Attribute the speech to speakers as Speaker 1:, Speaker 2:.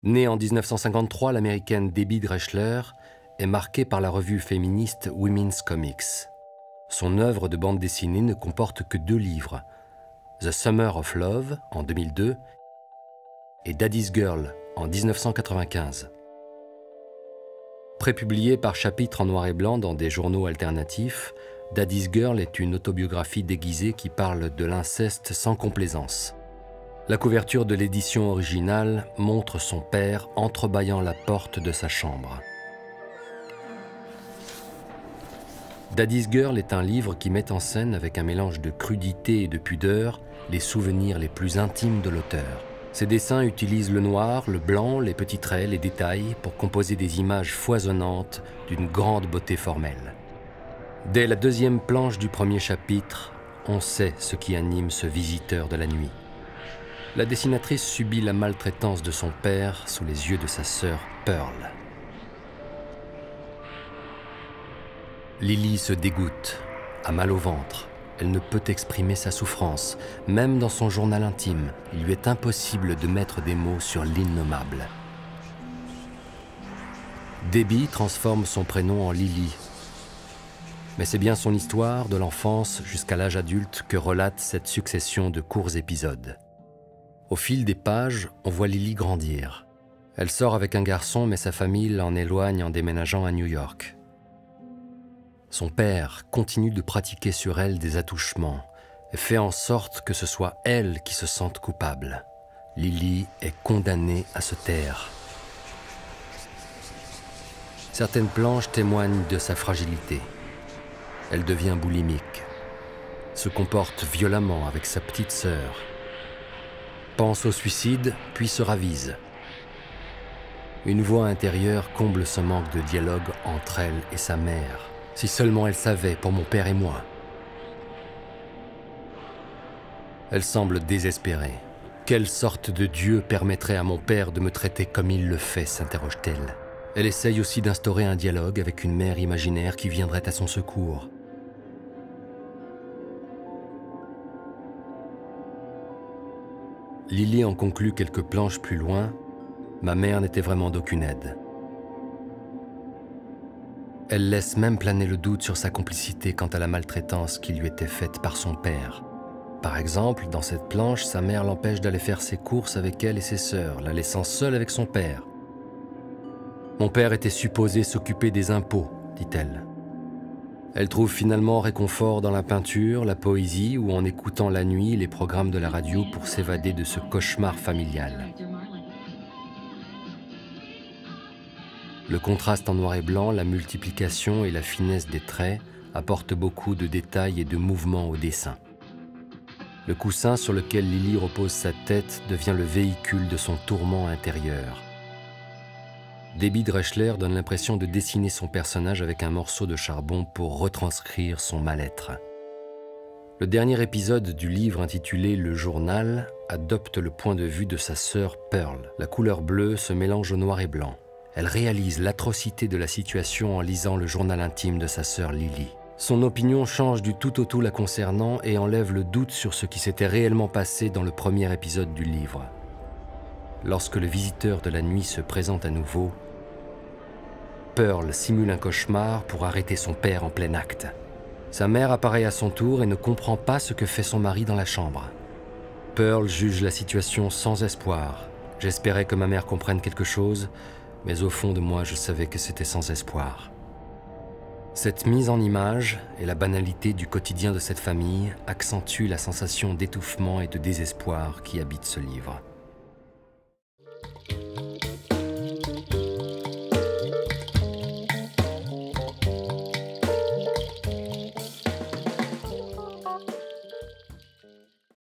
Speaker 1: Née en 1953, l'américaine Debbie Drechsler est marquée par la revue féministe Women's Comics. Son œuvre de bande dessinée ne comporte que 2 livres, The Summer of Love en 2002 et Daddy's Girl en 1995. Prépubliée par chapitres en noir et blanc dans des journaux alternatifs, Daddy's Girl est une autobiographie déguisée qui parle de l'inceste sans complaisance. La couverture de l'édition originale montre son père entrebâillant la porte de sa chambre. Daddy's Girl est un livre qui met en scène, avec un mélange de crudité et de pudeur, les souvenirs les plus intimes de l'auteur. Ses dessins utilisent le noir, le blanc, les petits traits, les détails pour composer des images foisonnantes d'une grande beauté formelle. Dès la 2e planche du 1er chapitre, on sait ce qui anime ce visiteur de la nuit. La dessinatrice subit la maltraitance de son père sous les yeux de sa sœur Pearl. Lily se dégoûte, a mal au ventre. Elle ne peut exprimer sa souffrance. Même dans son journal intime, il lui est impossible de mettre des mots sur l'innommable. Debbie transforme son prénom en Lily. Mais c'est bien son histoire, de l'enfance jusqu'à l'âge adulte, que relate cette succession de courts épisodes. Au fil des pages, on voit Lily grandir. Elle sort avec un garçon, mais sa famille l'en éloigne en déménageant à New York. Son père continue de pratiquer sur elle des attouchements et fait en sorte que ce soit elle qui se sente coupable. Lily est condamnée à se taire. Certaines planches témoignent de sa fragilité. Elle devient boulimique, se comporte violemment avec sa petite sœur, pense au suicide, puis se ravise. Une voix intérieure comble ce manque de dialogue entre elle et sa mère. Si seulement elle savait, pour mon père et moi. Elle semble désespérée. Quelle sorte de Dieu permettrait à mon père de me traiter comme il le fait, s'interroge-t-elle. Elle essaye aussi d'instaurer un dialogue avec une mère imaginaire qui viendrait à son secours. Lily en conclut quelques planches plus loin. Ma mère n'était vraiment d'aucune aide. Elle laisse même planer le doute sur sa complicité quant à la maltraitance qui lui était faite par son père. Par exemple, dans cette planche, sa mère l'empêche d'aller faire ses courses avec elle et ses sœurs, la laissant seule avec son père. « Mon père était supposé s'occuper des impôts », dit-elle. Elle trouve finalement réconfort dans la peinture, la poésie ou en écoutant la nuit les programmes de la radio pour s'évader de ce cauchemar familial. Le contraste en noir et blanc, la multiplication et la finesse des traits apportent beaucoup de détails et de mouvements au dessin. Le coussin sur lequel Lily repose sa tête devient le véhicule de son tourment intérieur. Debbie Drechsler donne l'impression de dessiner son personnage avec un morceau de charbon pour retranscrire son mal-être. Le dernier épisode du livre intitulé « Le journal » adopte le point de vue de sa sœur Pearl. La couleur bleue se mélange au noir et blanc. Elle réalise l'atrocité de la situation en lisant le journal intime de sa sœur Lily. Son opinion change du tout au tout la concernant et enlève le doute sur ce qui s'était réellement passé dans le premier épisode du livre. Lorsque le visiteur de la nuit se présente à nouveau, Pearl simule un cauchemar pour arrêter son père en plein acte. Sa mère apparaît à son tour et ne comprend pas ce que fait son mari dans la chambre. Pearl juge la situation sans espoir. J'espérais que ma mère comprenne quelque chose, mais au fond de moi, je savais que c'était sans espoir. Cette mise en image et la banalité du quotidien de cette famille accentuent la sensation d'étouffement et de désespoir qui habite ce livre.